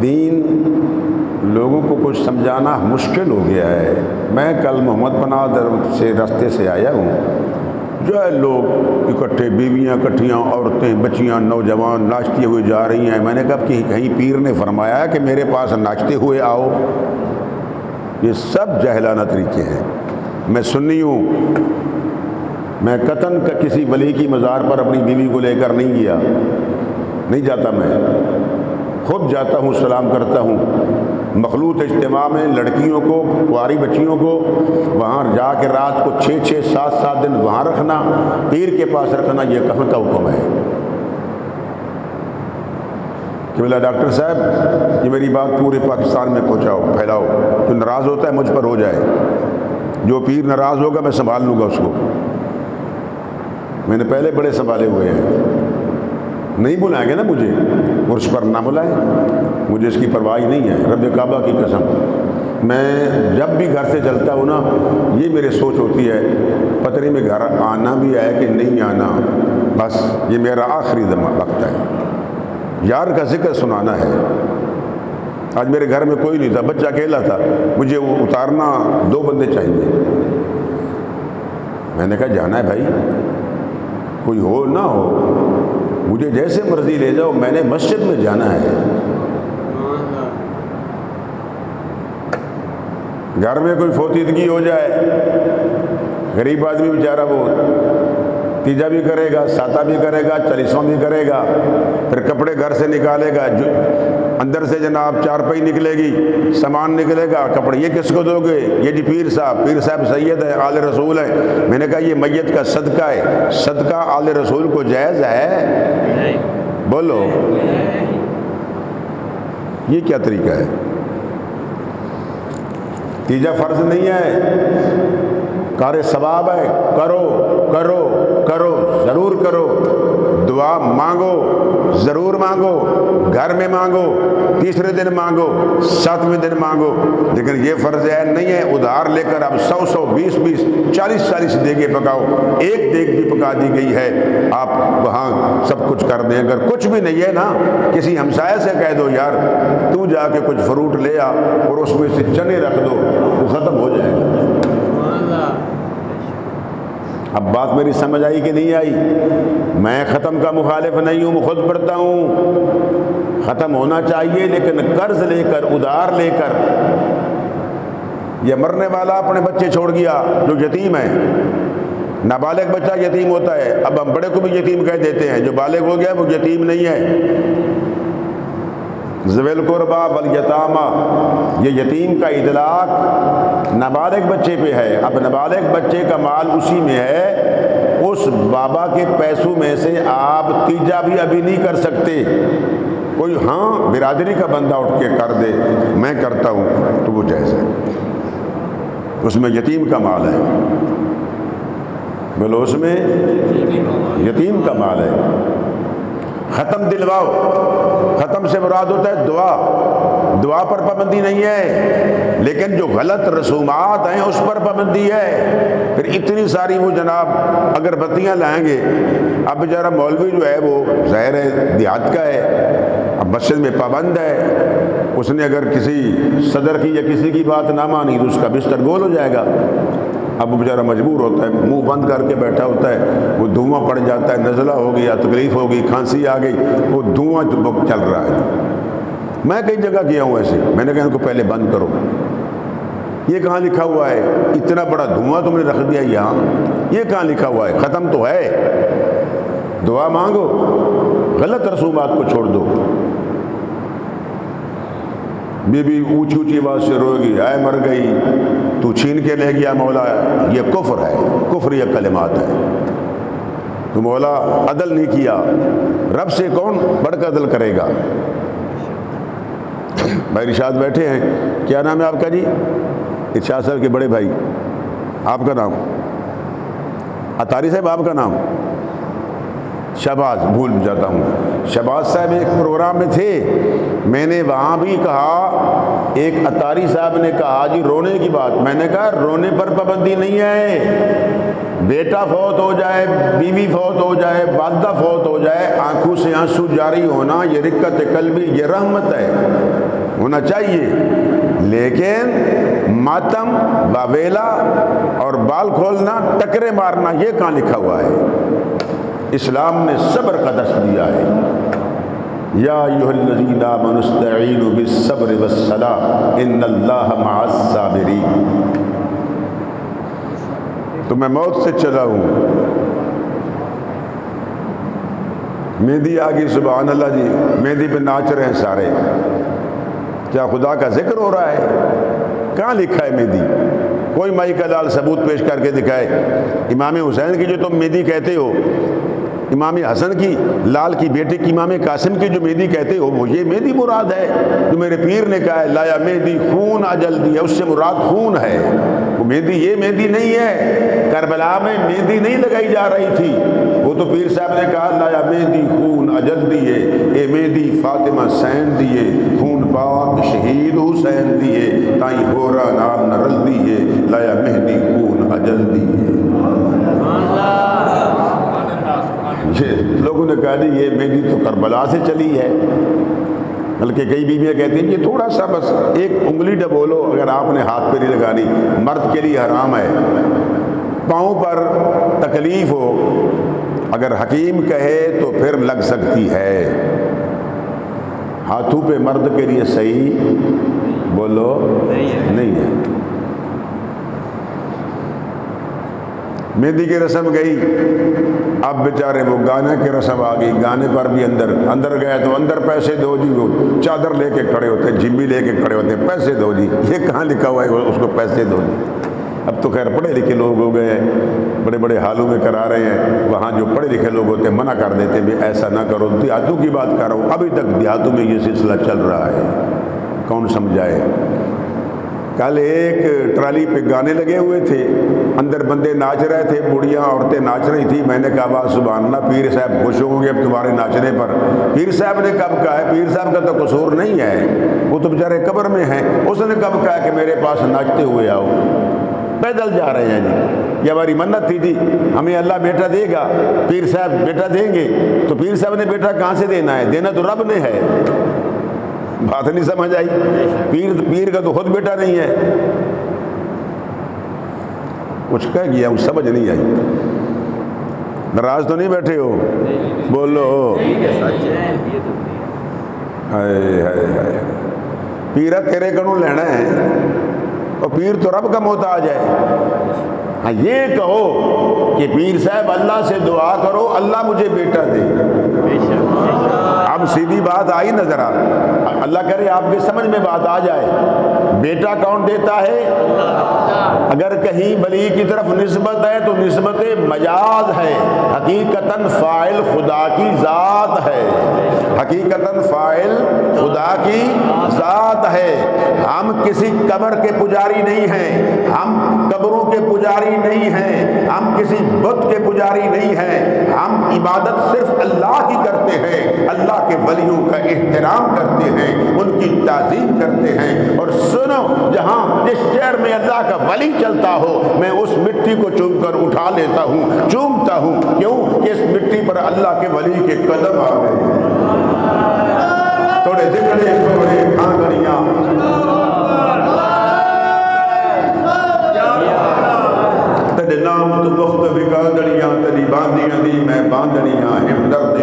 دین لوگوں کو کچھ سمجھانا مشکل ہو گیا ہے۔ میں کل محمد پناہ سے راستے سے آیا ہوں، جو ہے لوگ اکٹھے، بیویاں اکٹھیاں، عورتیں، بچیاں، نوجوان ناچتی ہوئے جا رہی ہیں۔ میں نے کہا کہ کہیں پیر نے فرمایا ہے کہ میرے پاس ناچتے ہوئے آؤ؟ یہ سب جاہلانہ طریقے ہیں۔ میں سنی ہوں، میں قطعاً کسی ولی کی مزار پر اپنی بیوی کو لے کر نہیں گیا، نہیں جاتا، میں خود جاتا ہوں، سلام کرتا ہوں۔ مخلوط اجتماع میں لڑکیوں کو، کواری بچیوں کو وہاں جا کے رات کو 6 7 دن وہاں رکھنا، پیر کے پاس رکھنا، یہ کہاں کا حکم ہے؟ کہ بولا ڈاکٹر صاحب یہ میری بات پورے پاکستان میں پہنچاؤ، پھیلاؤ، جو ناراض ہوتا ہے مجھ پر ہو جائے، جو پیر ناراض ہوگا میں سنبھال لوں گا اس کو۔ میں نے پہلے بڑے سنبھالے ہوئے ہیں، نہیں بلائیں گے نا مجھے عرس پر، نہ بلائیں، مجھے اس کی پرواہ نہیں ہے، رب کعبہ کی قسم۔ میں جب بھی گھر سے چلتا ہوں نا، یہ میرے سوچ ہوتی ہے پتہ نہیں میں گھر آنا بھی ہے کہ نہیں آنا، بس یہ میرا آخری وقت ہے، یار کا ذکر سنانا ہے۔ آج میرے گھر میں کوئی نہیں تھا، بچہ اکیلا تھا، مجھے وہ اتارنا 2 بندے چاہیے۔ میں نے کہا جانا ہے بھائی، کوئی ہو نہ ہو، مجھے جیسے مرضی لے جاؤ، میں نے مسجد میں جانا ہے۔ گھر میں کوئی فوتیدگی ہو جائے، غریب آدمی بیچارہ وہ تیجا بھی کرے گا، ساتہ بھی کرے گا، 40واں بھی کرے گا، پھر کپڑے گھر سے نکالے گا، اندر سے جناب چارپائی نکلے گی، سامان نکلے گا، کپڑے یہ کس کو دو گے؟ یہ جی پیر صاحب سید ہے، آل رسول ہے۔ میں نے کہا یہ میت کا صدقہ ہے، صدقہ آل رسول کو جائز ہے؟ بولو یہ کیا طریقہ ہے؟ تیجا فرض نہیں ہے، کار ثواب ہے، کرو کرو کرو، ضرور کرو، دعا مانگو، ضرور مانگو، گھر میں مانگو، تیسرے دن مانگو، 7ویں دن مانگو، لیکن یہ فرض ہے نہیں ہے ادھار لے کر اب 100 20 40 دیگیں پکاؤ، ایک دیگ بھی پکا دی گئی ہے، آپ وہاں سب کچھ کر دیں۔ اگر کچھ بھی نہیں ہے نا، کسی ہمسائے سے کہہ دو یار تو جا کے کچھ فروٹ لے آ اور اس میں سے چنے رکھ دو، وہ ختم ہو جائے گا۔ اب بات میری سمجھ آئی کہ نہیں آئی؟ میں ختم کا مخالف نہیں ہوں، خود پڑھتا ہوں، ختم ہونا چاہیے، لیکن قرض لے کر، ادھار لے کر۔ یہ مرنے والا اپنے بچے چھوڑ گیا جو یتیم ہے، نابالغ بچہ یتیم ہوتا ہے، اب ہم بڑے کو بھی یتیم کہہ دیتے ہیں، جو بالغ ہو گیا وہ یتیم نہیں ہے۔ ذوی القربیٰ والیتامیٰ، یہ یتیم کا اطلاق نابالغ بچے پہ ہے۔ اب نابالغ بچے کا مال اسی میں ہے، اس بابا کے پیسوں میں سے آپ تیجا بھی ابھی نہیں کر سکتے۔ کوئی ہاں برادری کا بندہ اٹھ کے کر دے، میں کرتا ہوں، تو وہ جائز ہے، اس میں یتیم کا مال ہے، بولو اس میں یتیم کا مال ہے۔ ختم دلواؤ، ختم سے مراد ہوتا ہے دعا پر پابندی نہیں ہے، لیکن جو غلط رسومات ہیں اس پر پابندی ہے۔ پھر اتنی ساری وہ جناب اگر بتیاں لائیں گے، اب بیچارہ مولوی جو ہے وہ ظاہر ہے دیہات کا ہے، اب مسجد میں پابند ہے، اس نے اگر کسی صدر کی یا کسی کی بات نہ مانی تو اس کا بستر گول ہو جائے گا۔ اب وہ بیچارہ مجبور ہوتا ہے، منہ بند کر کے بیٹھا ہوتا ہے، وہ دھواں پڑ جاتا ہے، نزلہ ہو گیا، تکلیف ہو گئی، کھانسی آ گئی، وہ دھواں چل رہا ہے۔ میں کئی جگہ گیا ہوں ایسے، میں نے کہا ان کو پہلے بند کرو، یہ کہاں لکھا ہوا ہے اتنا بڑا دھواں تم نے رکھ دیا یہاں، یہ کہاں لکھا ہوا ہے؟ ختم تو ہے، دعا مانگو، غلط رسومات کو چھوڑ دو۔ بی بی اونچی اونچی آواز سے روئے گی، اے مر گئی تو چھین کے لے گیا مولا، یہ کفر ہے، کفری کلمات ہے، تو مولا عدل نہیں کیا، رب سے کون بڑھ کر عدل کرے گا؟ بھائی ارشاد بیٹھے ہیں، کیا نام ہے آپ کا جی؟ ارشاد صاحب کے بڑے بھائی، آپ کا نام؟ اتاری صاحب آپ کا نام؟ شہباز، بھول جاتا ہوں، شہباز صاحب ایک پروگرام میں تھے، میں نے وہاں بھی کہا، ایک اتاری صاحب نے کہا جی رونے کی بات، میں نے کہا رونے پر پابندی نہیں ہے، بیٹا فوت ہو جائے، بیوی فوت ہو جائے، والدہ فوت ہو جائے، آنکھوں سے آنسو جاری ہونا یہ رقت قلبی، یہ رحمت ہے۔ ہونا چاہیے، لیکن ماتم، واویلا اور بال کھولنا، ٹکرے مارنا، یہ کہاں لکھا ہوا ہے؟ اسلام نے صبر کا درس دیا ہے، یا ایھا الذین آمنوا استعینوا بالصبر والصلاۃ ان اللہ مع الصابرین۔ تو میں موت سے چلا ہوں، مہندی آ گئی، سبحان اللہ جی، مہندی پہ ناچ رہے ہیں سارے، کیا خدا کا ذکر ہو رہا ہے؟ کہاں لکھا ہے مہندی؟ کوئی مائی کا لال ثبوت پیش کر کے دکھائے۔ امام حسین کی جو تم مہندی کہتے ہو، امام حسن کی لال کی بیٹے کی امام قاسم کی جو مہندی کہتے ہو، وہ یہ مہندی مراد ہے؟ تو میرے پیر نے کہا ہے لایا مہندی خون اجل دی ہے، اس سے مراد خون ہے، وہ مہندی یہ مہندی نہیں ہے۔ کربلا میں مہندی نہیں لگائی جا رہی تھی، وہ تو پیر صاحب نے کہا لایا مہندی خون اجل دیے، اے مہندی فاطمہ سین دیے، خون پاک شہید حسین دیے، تائیں ہورا نام نرل دیے، لایا مہندی خون اجل دیے۔ یہ لوگوں نے کہا جی یہ مہندی تو کربلا سے چلی ہے، بلکہ کئی بیویاں کہتی ہیں یہ تھوڑا سا بس ایک انگلی ڈبولو، اگر آپ نے ہاتھ پہ نہیں لگانی، مرد کے لیے حرام ہے۔ پاؤں پر تکلیف ہو، اگر حکیم کہے تو پھر لگ سکتی ہے، ہاتھوں پہ مرد کے لیے صحیح بولو نہیں ہے۔ مہندی کی رسم گئی، اب بیچارے وہ گانے کی رسم آ گئی، گانے پر بھی اندر گئے تو اندر پیسے دو جی، وہ چادر لے کے کھڑے ہوتے ہیں، جھمبی لے کے کھڑے ہوتے ہیں، پیسے دو جی، یہ کہاں لکھا ہوا ہے اس کو پیسے دو جی؟ اب تو خیر پڑھے لکھے لوگ ہو گئے ہیں، بڑے بڑے حالوں میں کرا رہے ہیں، وہاں جو پڑھے لکھے لوگ ہوتے ہیں منع کر دیتے ہیں ایسا نہ کرو۔ دیہاتوں کی بات کر رہا ہوں، ابھی تک دیہاتوں میں یہ سلسلہ چل رہا ہے، کون سمجھائے؟ کل ایک ٹرالی پہ گانے لگے ہوئے تھے، اندر بندے ناچ رہے تھے، بوڑھیاں عورتیں ناچ رہی تھی، میں نے کہا واہ سبحان اللہ، پیر صاحب خوش ہوں گے اب تمہارے ناچنے پر۔ پیر صاحب نے کب کہا ہے؟ پیر صاحب کا تو قصور نہیں ہے، وہ تو بیچارے قبر میں ہیں، اس نے کب کہا کہ میرے پاس ناچتے ہوئے آؤ؟ پیدل جا رہے ہیں جی، یہ ہماری منت تھی جی ہمیں اللہ بیٹا دے گا، پیر صاحب بیٹا دیں گے، تو پیر صاحب نے بیٹا کہاں سے دینا ہے؟ دینا تو رب نے ہے۔ بات نہیں سمجھ آئی؟ پیر کا تو خود بیٹا نہیں ہے، کچھ کہہ گیا وہ سمجھ نہیں آئی۔ ناراض تو نہیں بیٹھے ہو؟ بولو ہائے ہائے ہائے، پیرا تیرے کنوں لینا ہے، اور پیر تو رب کا محتاج ہے۔ ہاں یہ کہو کہ پیر صاحب اللہ سے دعا کرو اللہ مجھے بیٹا دے، اب سیدھی بات آئی نظر آ، اللہ کرے آپ کے سمجھ میں بات آ جائے۔ بیٹا کون دیتا ہے؟ اگر کہیں ولی کی طرف نسبت ہے تو نسبت مجاز ہے، حقیقتاً فاعل خدا کی ذات ہے، حقیقتاً فاعل خدا کی ذات ہے۔ ہم کسی قبر کے پجاری نہیں ہیں، ہم قبروں کے پجاری نہیں ہیں، ہم کسی بت کے پجاری نہیں ہیں، ہم عبادت صرف اللہ کی کرتے ہیں، اللہ کے ولیوں کا احترام کرتے ہیں، ان کی تعظیم کرتے ہیں۔ اور سنو، جہاں جس شہر میں اللہ کا ولی چلتا ہو میں اس مٹی کو چوم کر اٹھا لیتا ہوں، چومتا ہوں، کیوں کہ اس مٹی پر اللہ کے ولی کے قدم آ گئے۔ تھوڑے جگڑے تھوڑے کھانگڑیاں، تیرے نام تو مختلف گاندڑیاں، تیری باندیاں دی میں باندڑیاں، ہم درد